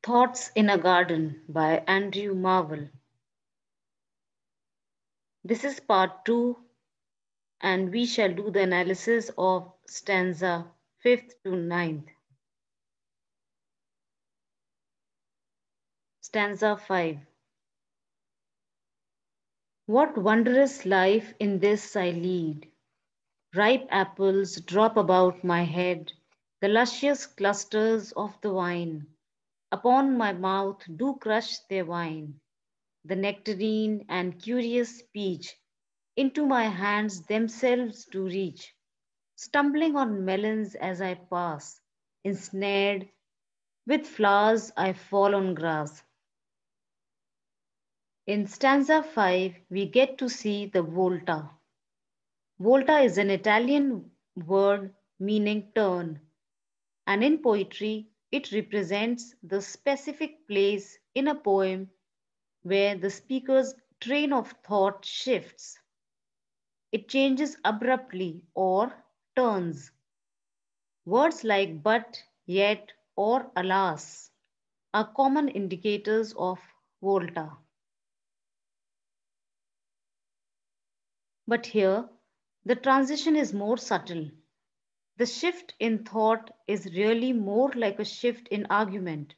Thoughts in a Garden by Andrew Marvell. This is part 2, and we shall do the analysis of stanza 5th to ninth. Stanza 5. What wondrous life in this I lead! Ripe apples drop about my head, the luscious clusters of the vine upon my mouth do crush their wine. The nectarine and curious peach into my hands themselves do reach, stumbling on melons as I pass, ensnared with flowers I fall on grass. In stanza 5, we get to see the volta. Volta is an Italian word meaning turn, and in poetry, it represents the specific place in a poem where the speaker's train of thought shifts. It changes abruptly or turns. Words like but, yet, or alas are common indicators of volta. But here, the transition is more subtle. The shift in thought is really more like a shift in argument.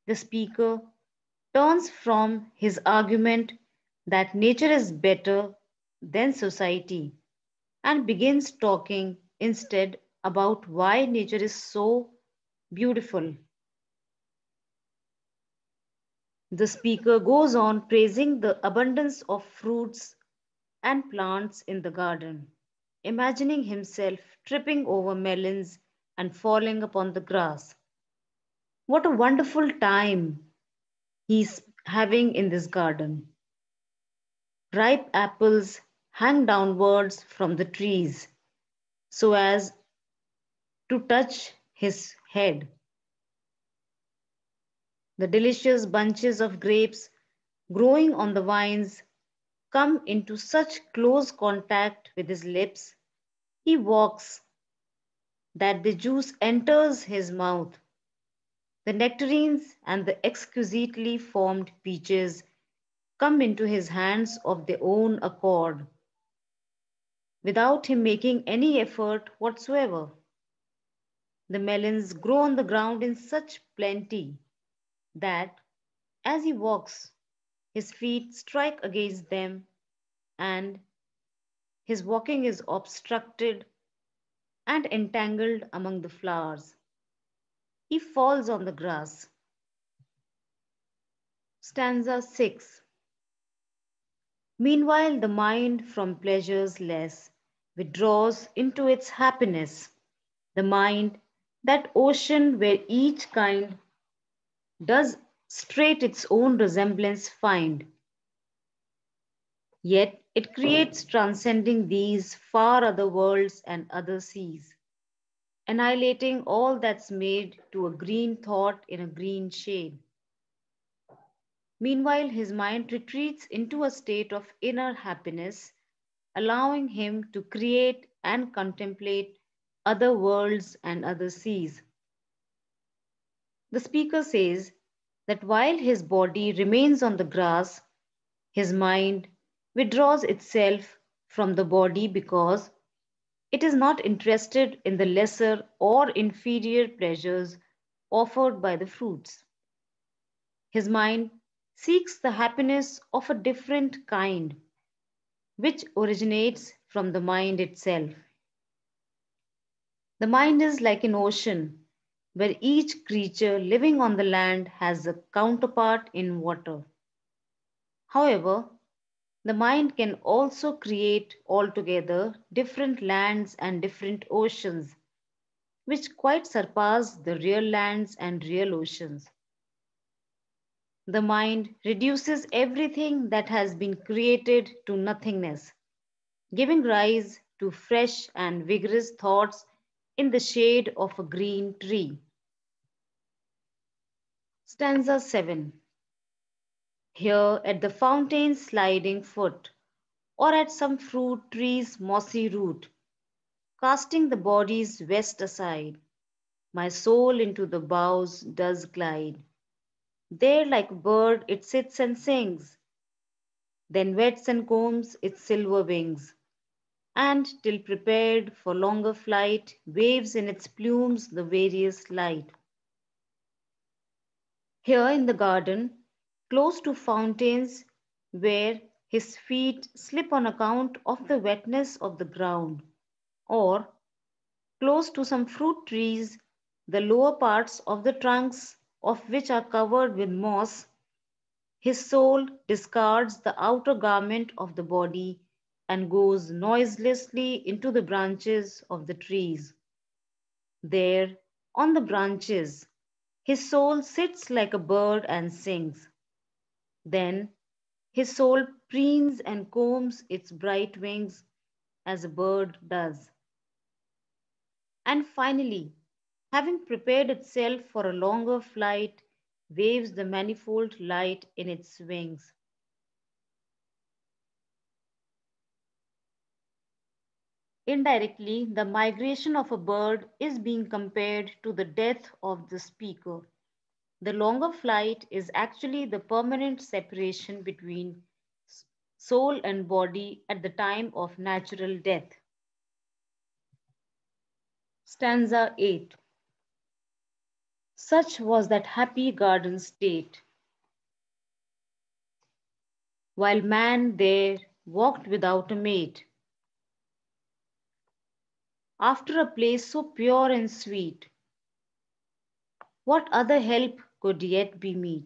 The speaker turns from his argument that nature is better than society and begins talking instead about why nature is so beautiful. The speaker goes on praising the abundance of fruits and plants in the garden, imagining himself tripping over melons and falling upon the grass. What a wonderful time he's having in this garden. Ripe apples hang downwards from the trees so as to touch his head. The delicious bunches of grapes growing on the vines come into such close contact with his lips, he walks that the juice enters his mouth. The nectarines and the exquisitely formed peaches come into his hands of their own accord, without him making any effort whatsoever. The melons grow on the ground in such plenty that, as he walks, his feet strike against them and his walking is obstructed and entangled among the flowers. He falls on the grass. Stanza 6. Meanwhile, the mind from pleasures less withdraws into its happiness. The mind, that ocean where each kind does straight its own resemblance find, yet it creates transcending these far other worlds and other seas, annihilating all that's made to a green thought in a green shade. Meanwhile, his mind retreats into a state of inner happiness, allowing him to create and contemplate other worlds and other seas. The speaker says that while his body remains on the grass, his mind withdraws itself from the body because it is not interested in the lesser or inferior pleasures offered by the fruits. His mind seeks the happiness of a different kind, which originates from the mind itself. The mind is like an ocean where each creature living on the land has a counterpart in water. However, the mind can also create altogether different lands and different oceans, which quite surpass the real lands and real oceans. The mind reduces everything that has been created to nothingness, giving rise to fresh and vigorous thoughts in the shade of a green tree. Stanza 7. Here at the fountain's sliding foot, or at some fruit tree's mossy root, casting the body's vest aside, my soul into the boughs does glide. There, like a bird, it sits and sings, then wets and combs its silver wings, and, till prepared for longer flight, waves in its plumes the various light. Here in the garden, close to fountains, where his feet slip on account of the wetness of the ground, or close to some fruit trees, the lower parts of the trunks of which are covered with moss, his soul discards the outer garment of the body and goes noiselessly into the branches of the trees. There, on the branches, his soul sits like a bird and sings. Then his soul preens and combs its bright wings as a bird does. And finally, having prepared itself for a longer flight, waves the manifold light in its wings. Indirectly, the migration of a bird is being compared to the death of the speaker. The longer flight is actually the permanent separation between soul and body at the time of natural death. Stanza 8. Such was that happy garden state, while man there walked without a mate, after a place so pure and sweet, what other help could yet be meet?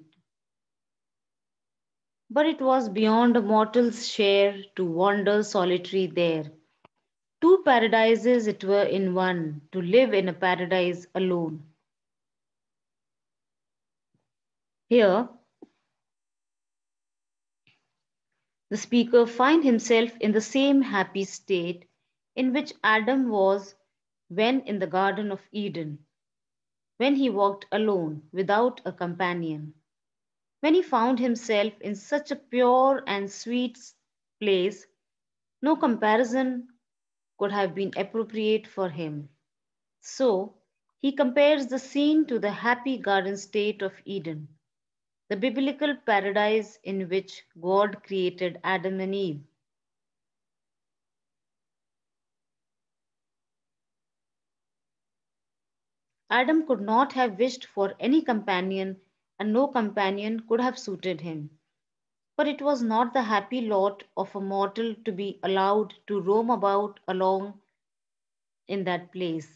But it was beyond a mortal's share to wander solitary there. Two paradises it were in one, to live in a paradise alone. Here, the speaker find himself in the same happy state in which Adam was when in the Garden of Eden, when he walked alone without a companion, when he found himself in such a pure and sweet place, no comparison could have been appropriate for him. So, he compares the scene to the happy garden state of Eden, the biblical paradise in which God created Adam and Eve. Adam could not have wished for any companion, and no companion could have suited him. But it was not the happy lot of a mortal to be allowed to roam about alone in that place.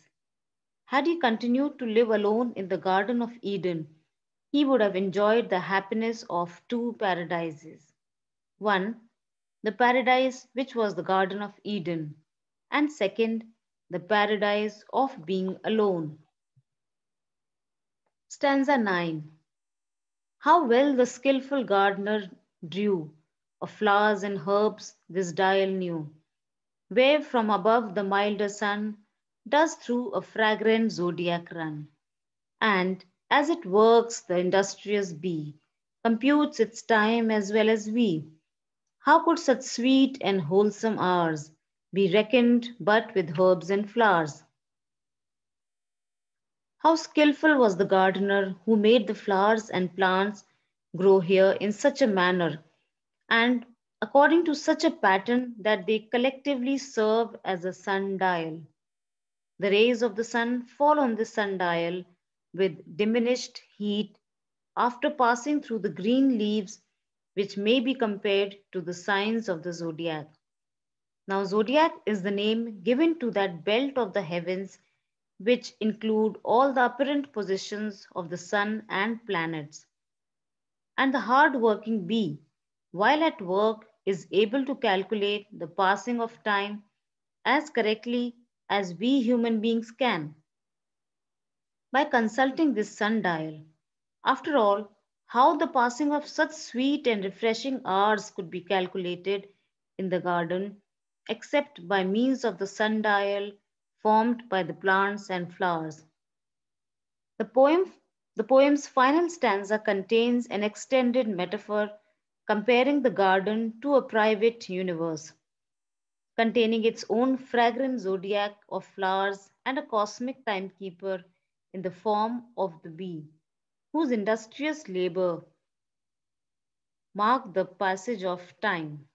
Had he continued to live alone in the Garden of Eden, he would have enjoyed the happiness of two paradises. One, the paradise which was the Garden of Eden, and second, the paradise of being alone. Stanza 9. How well the skilful gardener drew of flowers and herbs this dial knew, where from above the milder sun does through a fragrant zodiac run. And as it works, the industrious bee computes its time as well as we. How could such sweet and wholesome hours be reckoned but with herbs and flowers? How skilful was the gardener who made the flowers and plants grow here in such a manner and according to such a pattern that they collectively serve as a sundial. The rays of the sun fall on the sundial with diminished heat after passing through the green leaves, which may be compared to the signs of the zodiac. Now, zodiac is the name given to that belt of the heavens which include all the apparent positions of the sun and planets. And the hard-working bee, while at work, is able to calculate the passing of time as correctly as we human beings can by consulting this sundial. After all, how the passing of such sweet and refreshing hours could be calculated in the garden except by means of the sundial formed by the plants and flowers. The poem the poem's final stanza contains an extended metaphor comparing the garden to a private universe, containing its own fragrant zodiac of flowers and a cosmic timekeeper in the form of the bee. whose industrious labor marked the passage of time.